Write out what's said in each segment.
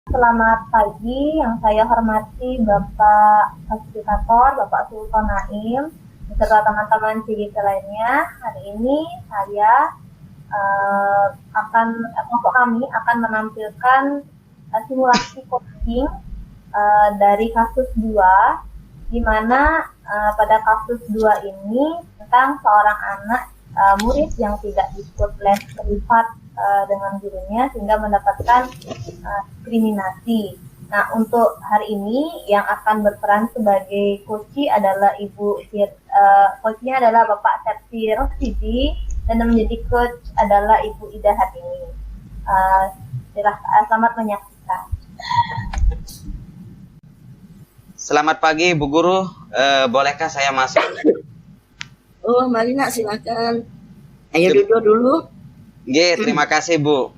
Selamat pagi, yang saya hormati Bapak Fasilitator, Bapak Sultan Naim, beserta teman-teman CGC lainnya. Hari ini saya kelompok kami akan menampilkan simulasi coaching dari kasus 2, di mana pada kasus 2 ini tentang seorang anak murid yang tidak ikut les privat dengan gurunya sehingga mendapatkan diskriminasi. Nah, untuk hari ini yang akan berperan sebagai coach adalah coachnya adalah Bapak Septi Rosidi, dan yang menjadi coach adalah Ibu Ida Hatimi. Selamat menyaksikan. Selamat pagi Bu Guru, bolehkah saya masuk? Oh, mari nak, silakan. Ayo duduk dulu. Terima kasih Bu.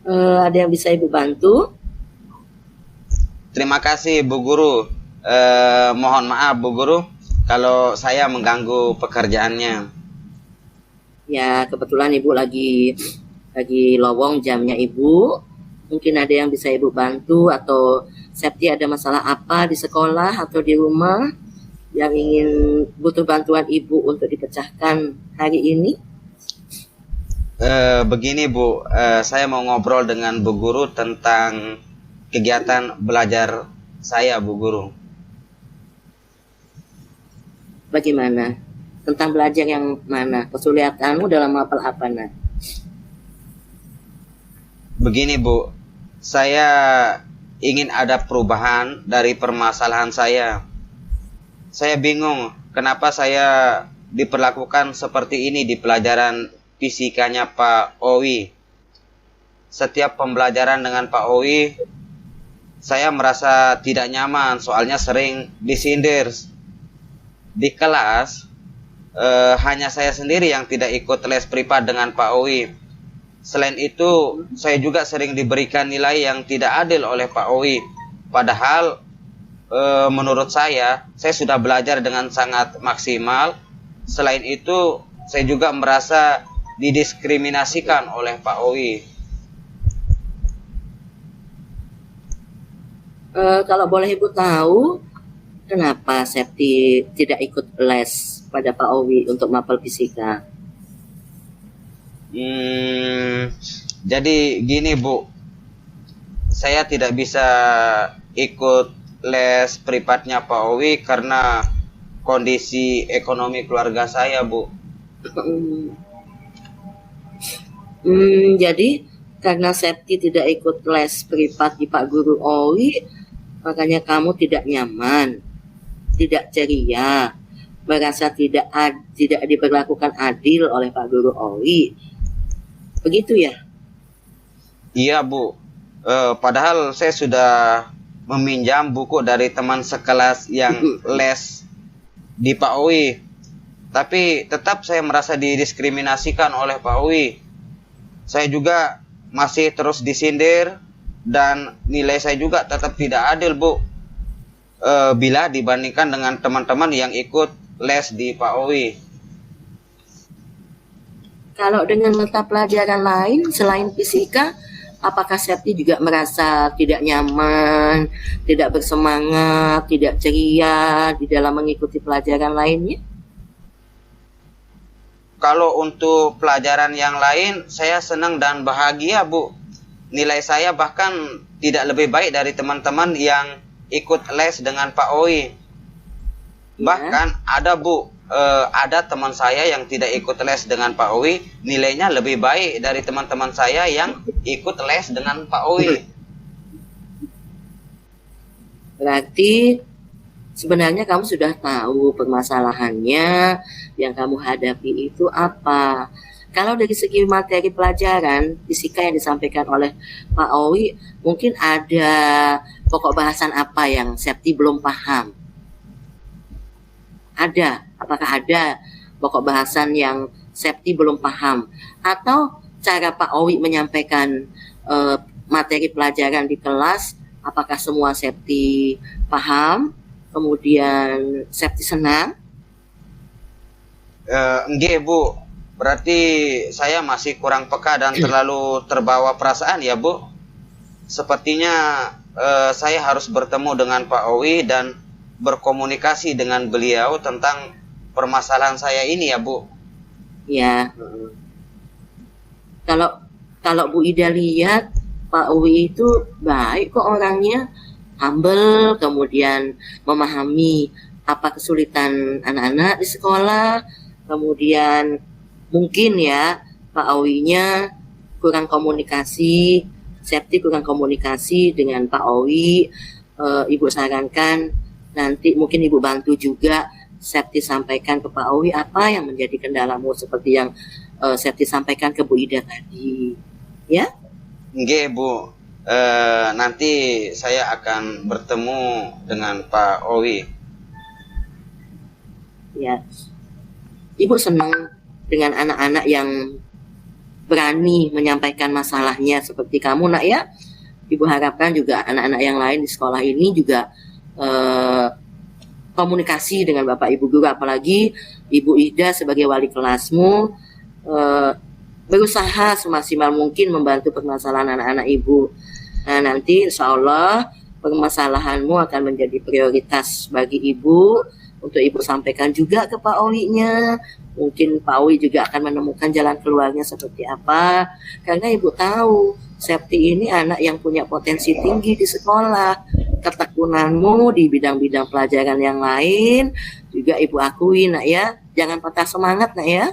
Ada yang bisa Ibu bantu? Terima kasih Bu Guru. Mohon maaf Bu Guru kalau saya mengganggu pekerjaannya. Ya, kebetulan Ibu lagi lowong jamnya Ibu. Mungkin ada yang bisa Ibu bantu, atau Septi ada masalah apa di sekolah atau di rumah yang ingin butuh bantuan Ibu untuk dipecahkan hari ini? Begini Bu, saya mau ngobrol dengan Bu Guru tentang kegiatan belajar saya Bu Guru. Bagaimana? Tentang belajar yang mana? Kesulitanmu dalam hafal apa, nak? Begini Bu, saya ingin ada perubahan dari permasalahan saya. Saya bingung kenapa saya diperlakukan seperti ini di pelajaran fisikanya Pak Owi. Setiap pembelajaran dengan Pak Owi, saya merasa tidak nyaman, soalnya sering disindir. Di kelas, hanya saya sendiri yang tidak ikut les privat dengan Pak Owi. Selain itu, saya juga sering diberikan nilai yang tidak adil oleh Pak Owi. Padahal, menurut saya sudah belajar dengan sangat maksimal. Selain itu, saya juga merasa didiskriminasikan oleh Pak Owi. Kalau boleh Ibu tahu, kenapa Septi tidak ikut les pada Pak Owi untuk mapel fisika? Jadi gini Bu, saya tidak bisa ikut les privatnya Pak Owi karena kondisi ekonomi keluarga saya Bu. Jadi karena Septi tidak ikut les privat di Pak Guru Owi, makanya kamu tidak nyaman, tidak ceria, merasa tidak diperlakukan adil oleh Pak Guru Owi. Begitu ya? Iya Bu, padahal saya sudah meminjam buku dari teman sekelas yang les di Pak Owi, tapi tetap saya merasa didiskriminasikan oleh Pak Owi. Saya juga masih terus disindir dan nilai saya juga tetap tidak adil Bu, bila dibandingkan dengan teman-teman yang ikut les di Pak Owi. Kalau dengan mata pelajaran lain selain fisika, apakah Septi juga merasa tidak nyaman, tidak bersemangat, tidak ceria di dalam mengikuti pelajaran lainnya? Kalau untuk pelajaran yang lain, saya senang dan bahagia Bu. Nilai saya bahkan tidak lebih baik dari teman-teman yang ikut les dengan Pak Owi. Bahkan ada Bu, ada teman saya yang tidak ikut les dengan Pak Owi, nilainya lebih baik dari teman-teman saya yang ikut les dengan Pak Owi. Berarti sebenarnya kamu sudah tahu permasalahannya yang kamu hadapi itu apa. Kalau dari segi materi pelajaran fisika yang disampaikan oleh Pak Owi, mungkin ada pokok bahasan apa yang Septi belum paham? Ada? Apakah ada pokok bahasan yang Septi belum paham? Atau cara Pak Owi menyampaikan materi pelajaran di kelas, apakah semua Septi paham? Kemudian Septi senang? Enggak Bu, Berarti saya masih kurang peka dan terlalu terbawa perasaan ya, Bu. Sepertinya saya harus bertemu dengan Pak Owi dan berkomunikasi dengan beliau tentang permasalahan saya ini ya, Bu. Ya, kalau kalau Bu Ida lihat Pak Owi itu baik kok orangnya, humble, kemudian memahami apa kesulitan anak-anak di sekolah, kemudian mungkin ya Pak Owi-nya kurang komunikasi, Septi kurang komunikasi dengan Pak Owi. Ibu sarankan nanti mungkin Ibu bantu juga Septi sampaikan ke Pak Owi apa yang menjadi kendalamu seperti yang Septi sampaikan ke Bu Ida tadi, ya? Nggih, Bu. Nanti saya akan bertemu dengan Pak Owi. Ya, Ibu senang dengan anak-anak yang berani menyampaikan masalahnya seperti kamu, nak ya. Ibu harapkan juga anak-anak yang lain di sekolah ini juga komunikasi dengan Bapak Ibu guru, apalagi Ibu Ida sebagai wali kelasmu berusaha semaksimal mungkin membantu permasalahan anak-anak Ibu. Nah, nanti insya Allah permasalahanmu akan menjadi prioritas bagi Ibu untuk Ibu sampaikan juga ke Pak Owi-nya. Mungkin Pak Owi juga akan menemukan jalan keluarnya seperti apa. Karena Ibu tahu, Septi ini anak yang punya potensi tinggi di sekolah. Ketekunanmu di bidang-bidang pelajaran yang lain juga Ibu akui, nak ya. Jangan patah semangat, nak ya.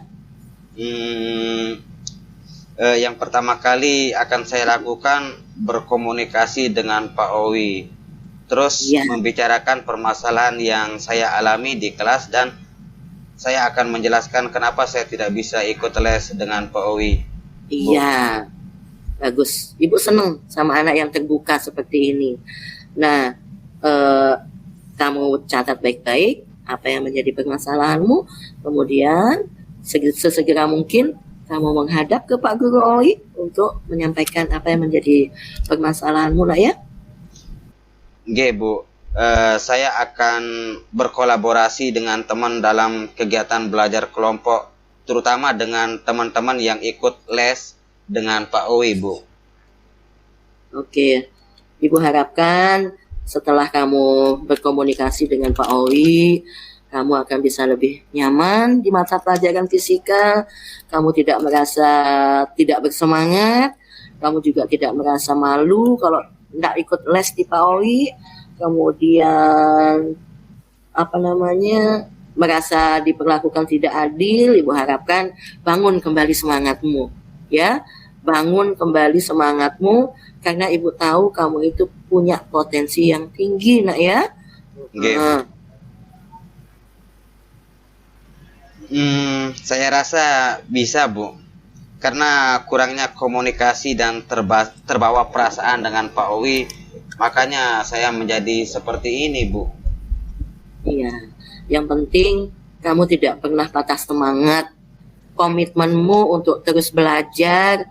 Yang pertama kali akan saya lakukan berkomunikasi dengan Pak Owi. Terus membicarakan permasalahan yang saya alami di kelas dan saya akan menjelaskan kenapa saya tidak bisa ikut les dengan Pak Owi. Iya, bagus. Ibu senang sama anak yang terbuka seperti ini. Nah, kamu catat baik-baik apa yang menjadi permasalahanmu. Kemudian sesegera mungkin kamu menghadap ke Pak Guru Owi untuk menyampaikan apa yang menjadi permasalahanmu, lah ya. Nggih, Bu. Saya akan berkolaborasi dengan teman dalam kegiatan belajar kelompok, terutama dengan teman-teman yang ikut les dengan Pak Owi, Bu. Oke, Ibu harapkan setelah kamu berkomunikasi dengan Pak Owi, kamu akan bisa lebih nyaman di mata pelajaran fisika, kamu tidak merasa tidak bersemangat, kamu juga tidak merasa malu kalau tidak ikut les di Pak Owi, kemudian merasa diperlakukan tidak adil. Ibu harapkan bangun kembali semangatmu, ya, bangun kembali semangatmu karena Ibu tahu kamu itu punya potensi yang tinggi, nak ya. Saya rasa bisa, Bu. Karena kurangnya komunikasi dan terbawa perasaan dengan Pak Owi, makanya saya menjadi seperti ini, Bu. Iya, yang penting kamu tidak pernah patah semangat. Komitmenmu untuk terus belajar,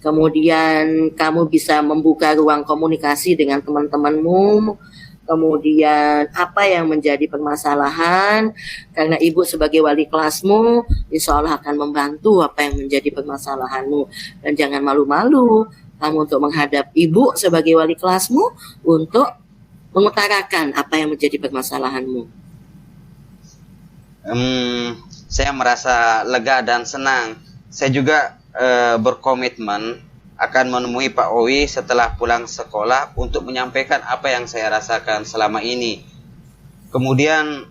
kemudian kamu bisa membuka ruang komunikasi dengan teman-temanmu, kemudian apa yang menjadi permasalahan, karena Ibu sebagai wali kelasmu insya Allah akan membantu apa yang menjadi permasalahanmu. Dan jangan malu-malu kamu untuk menghadap Ibu sebagai wali kelasmu untuk mengutarakan apa yang menjadi permasalahanmu. Saya merasa lega dan senang. Saya juga berkomitmen akan menemui Pak Owi setelah pulang sekolah untuk menyampaikan apa yang saya rasakan selama ini. Kemudian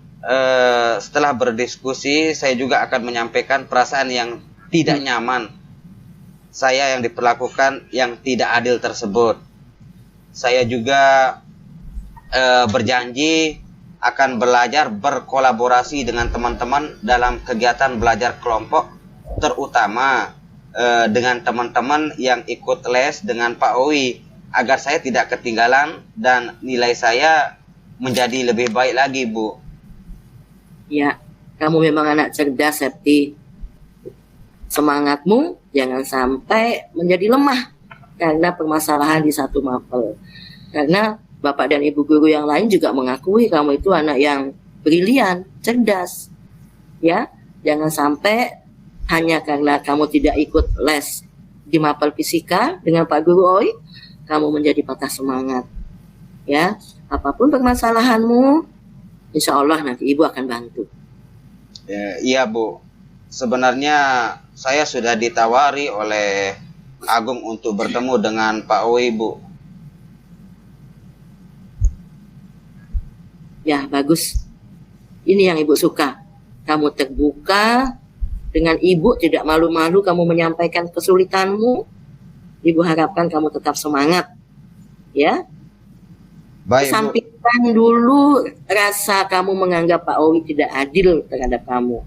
setelah berdiskusi, saya juga akan menyampaikan perasaan yang tidak nyaman saya yang diperlakukan yang tidak adil tersebut. Saya juga berjanji akan belajar berkolaborasi dengan teman-teman dalam kegiatan belajar kelompok, terutama dengan teman-teman yang ikut les dengan Pak Owi, agar saya tidak ketinggalan dan nilai saya menjadi lebih baik lagi, Bu. Ya, kamu memang anak cerdas, Septi. Semangatmu jangan sampai menjadi lemah karena permasalahan di satu mapel. Karena Bapak dan Ibu guru yang lain juga mengakui kamu itu anak yang brilian, cerdas. Ya, jangan sampai hanya karena kamu tidak ikut les di Mapel Fisika dengan Pak Guru Oi, kamu menjadi patah semangat. Ya, apapun permasalahanmu, insya Allah nanti Ibu akan bantu. Ya, iya Bu, sebenarnya saya sudah ditawari oleh Agung untuk bertemu dengan Pak Oi, Bu. Ya, bagus. Ini yang Ibu suka. Kamu terbuka dengan Ibu, tidak malu-malu kamu menyampaikan kesulitanmu. Ibu harapkan kamu tetap semangat. Ya. Baik, Bu. Sampaikan dulu rasa kamu menganggap Pak Owi tidak adil terhadap kamu.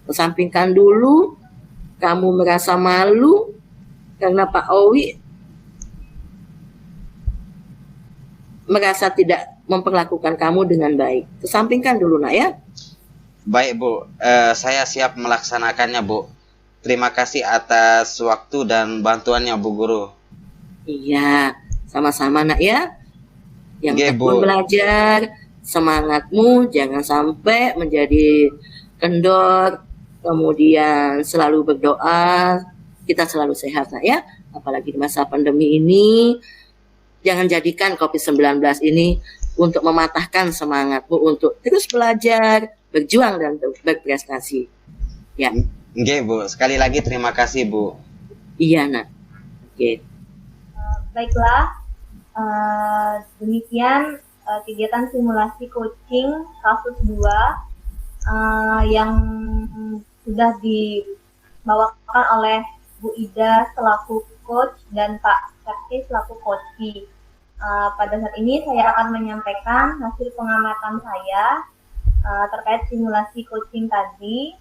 Kesampingkan dulu kamu merasa malu karena Pak Owi merasa tidak memperlakukan kamu dengan baik. Kesampingkan dulu, Nak, ya. Baik, Bu. Saya siap melaksanakannya, Bu. Terima kasih atas waktu dan bantuannya, Bu Guru. Iya, sama-sama, Nak, ya. Yang Nggih, tekun Bu. belajar, semangatmu jangan sampai menjadi kendor, kemudian selalu berdoa, kita selalu sehat, Nak, ya. Apalagi di masa pandemi ini, jangan jadikan COVID-19 ini untuk mematahkan semangatmu untuk terus belajar, berjuang, dan berprestasi. Ya. Nggih, Bu. Sekali lagi terima kasih, Bu. Iya, Nak. Oke. Baiklah, demikian kegiatan simulasi coaching kasus 2 yang sudah dibawakan oleh Bu Ida selaku coach dan Pak Sakti selaku coach. Pada saat ini saya akan menyampaikan hasil pengamatan saya terkait simulasi coaching tadi,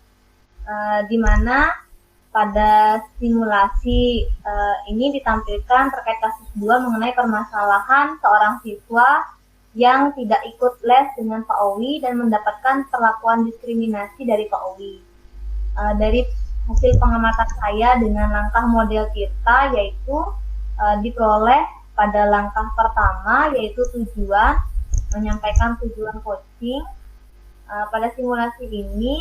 di mana pada simulasi ini ditampilkan terkait kasus 2 mengenai permasalahan seorang siswa yang tidak ikut les dengan Pak Owi dan mendapatkan perlakuan diskriminasi dari Pak Owi. Dari hasil pengamatan saya dengan langkah model kita, yaitu diperoleh pada langkah pertama, yaitu tujuan, menyampaikan tujuan coaching. Pada simulasi ini,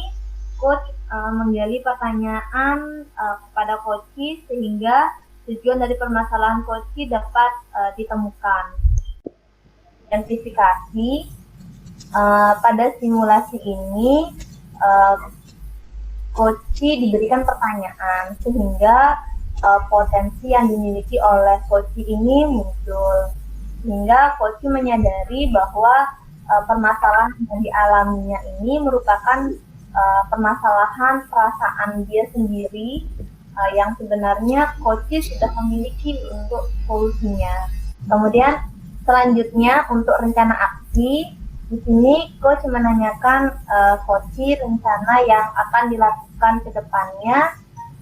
coach menggali pertanyaan kepada coach sehingga tujuan dari permasalahan coach dapat ditemukan. Identifikasi, pada simulasi ini coach diberikan pertanyaan sehingga potensi yang dimiliki oleh coach ini muncul, sehingga coach menyadari bahwa permasalahan yang dialaminya ini merupakan permasalahan perasaan dia sendiri yang sebenarnya coach sudah memiliki untuk solusinya. Kemudian selanjutnya untuk rencana aksi, di sini coach menanyakan coach rencana yang akan dilakukan ke depannya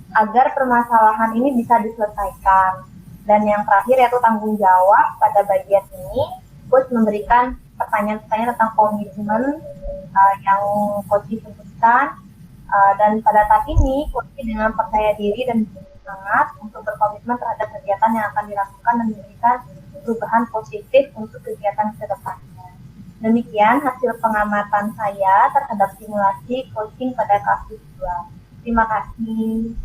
agar permasalahan ini bisa diselesaikan. Dan yang terakhir yaitu tanggung jawab. Pada bagian ini coach memberikan pertanyaan-pertanyaan tentang komitmen yang coach sebutkan, dan pada saat ini coach dengan percaya diri dan semangat untuk berkomitmen terhadap kegiatan yang akan dilakukan dan memberikan perubahan positif untuk kegiatan ke depannya. Demikian hasil pengamatan saya terhadap simulasi coaching pada kasus 2. Terima kasih.